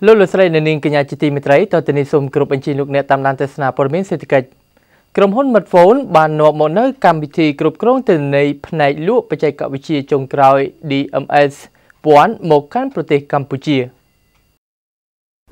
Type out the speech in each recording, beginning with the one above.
លោកលោកស្រីនៅនាងកញ្ញាជាទីមេត្រីតទៅនេះសូមគ្រប់បញ្ជាលោកអ្នកតាមដានទស្សនាព័ត៌មានសេដ្ឋកិច្ចក្រុមហ៊ុន Smartphone បាននាំមកនៅកម្មវិធីគ្រប់គ្រងទិន្នន័យផ្នែកលក់បច្ចេកវិទ្យាចុងក្រោយ DMS 1មកកាន់ប្រទេសកម្ពុជា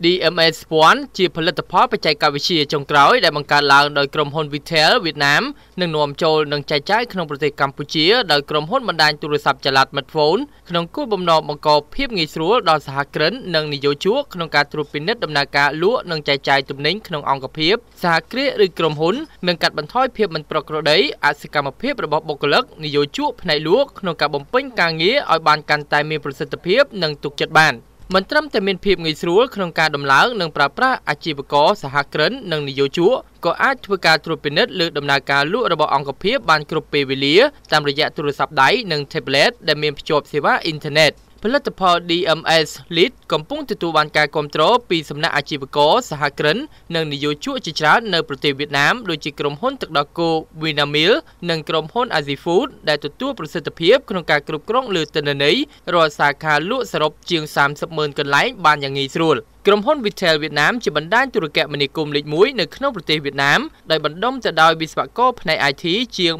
DMS 1ជាផលិតផលបច្ចេកវិទ្យាចុងក្រោយដែលបង្កើតឡើងដោយក្រុមហ៊ុន Viettel វៀតណាមនិងនាំចូលនិងចែកចាយក្នុងប្រទេសកម្ពុជាដោយក្រុមហ៊ុនបណ្ដាញទូរស័ព្ទចល័ត Smartphone ក្នុងគោលបំណងបង្កភាពងាយស្រួលដល់សហគ្រិននិងនិយោជកក្នុងការត្រួតពិនិត្យដំណើរការលក់និងចែកចាយទំនិញក្នុងអង្គភាពសហគ្រាសឬក្រុមហ៊ុននិងកាត់បន្ថយភាពមិនប្រក្រតីអសកម្មភាពរបស់បុគ្គលិកនិយោជកផ្នែកលក់ក្នុងការបំពេញការងារឲ្យបានកាន់តែមានប្រសិទ្ធភាពនិងទុកចិត្តបានមិនត្រឹមតែមានភាពងាយស្រួលក្នុងការដំឡើងនិងប្រើប្រាស់អាជីវករសហគ្រិននិងនិយោជកក៏អាចធ្វើការត្រួតពិនិត្យលើដំណើរការលក់របស់អង្គភាពបានគ្រប់ពេលវេលាតាមរយៈទូរស័ព្ទដៃនិង tablet ដែលមានភ្ជាប់សេវាអ៊ីនធឺណិតផលិតផល DMS Lead កំពុងទទួលបានការគាំទ្រពីសំណាក់អាជីវករសហគ្រិននិងនិយោជកជាច្រើននៅប្រទេសវៀតណាមដូចជាក្រុមហ៊ុនទឹកដោះគោ Vinamilk និងក្រុមហ៊ុន AsiFood ដែលទទួលប្រសិទ្ធភាពក្នុងការគ្រប់គ្រងលើទិន្នន័យរាល់សាខាលក់សរុបជាង 30,000 កន្លែងបានយ៉ាងងាយស្រួលក្រុមហ៊ុន Viettel វៀតណាមជាបណ្ដាញទូរគមនាគមន៍លេខ1នៅក្នុងប្រទេសវៀតណាមដោយបណ្ដុំទៅដោយវិស្វករផ្នែក IT ជាង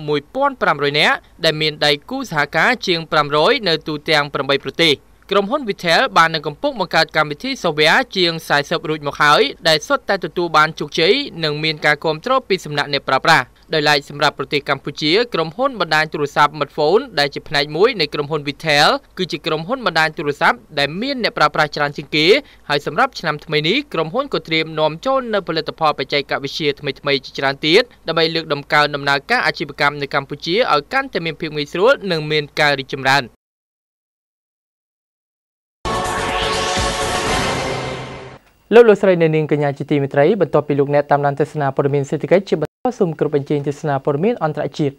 1,500 នាក់ដែលមានដៃគូសហការជាង 500 នៅទូទាំង 8 ប្រទេសក្រុមហ៊ុន Viettel បាននឹងកំពុងបង្កើតកម្មវិធី software ជាង 40 រួចមកហើយដែលសុទ្ធតែទទួលបានជោគជ័យនិងមានការគាំទ្រពីសំណាក់អ្នកប្រើប្រាស់ដោយឡែកសម្រាប់ប្រទេសកម្ពុជាក្រុមហ៊ុនបណ្ដាញទូរស័ព្ទ Smartphone ដែលជាផ្នែកមួយនៃក្រុមហ៊ុន Viettel គឺជាក្រុមហ៊ុនបណ្ដាញទូរស័ព្ទដែលមានអ្នកប្រើប្រាស់ច្រើនជាងគេហើយសម្រាប់ឆ្នាំថ្មីនេះក្រុមហ៊ុនក៏ត្រៀមនាំចូលនូវផលិតផលបច្ចេកវិទ្យាថ្មីៗជាច្រើនទៀតដើម្បីលើកតម្កើងដំណើរការអាជីវកម្មនៅកម្ពុជាឲ្យកាន់តែមានភាពងាយស្រួលនិងមានការរីកចម្រើនលោកលោកស្រីនៅនាងកញ្ញាជាទីមេត្រីបន្ទាប់ពីលោកអ្នកតាមដានទស្សនាព័ត៌មានសេដ្ឋកិច្ចជាបន្តសូមគ្រប់បញ្ជាទស្សនាព័ត៌មានអន្តរជាតិ